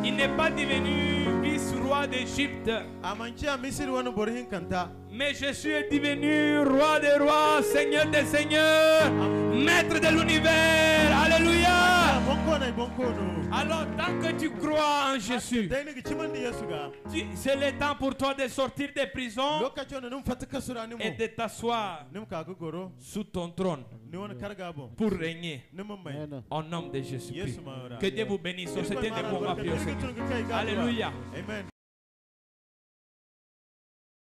Il n'est pas devenu vice-roi d'Égypte, amanci a misiri wani borhin kanta mais Jésus est devenu roi des rois, Seigneur des seigneurs, maître de l'univers. Alléluia. bonko no Alors, tant que tu crois en Jésus, dai ni chimandi yesuga c'est le temps pour toi de sortir des prisons lokacin da num fatika sura ni mo et de t'asseoir nim kagu goro sous ton trône ni wani karga bon pour régner ni mun mai au nom de Jésus-Christ. yesu ma ora Que Dieu vous bénisse. C'était des bons applaudissements. Alléluia. amen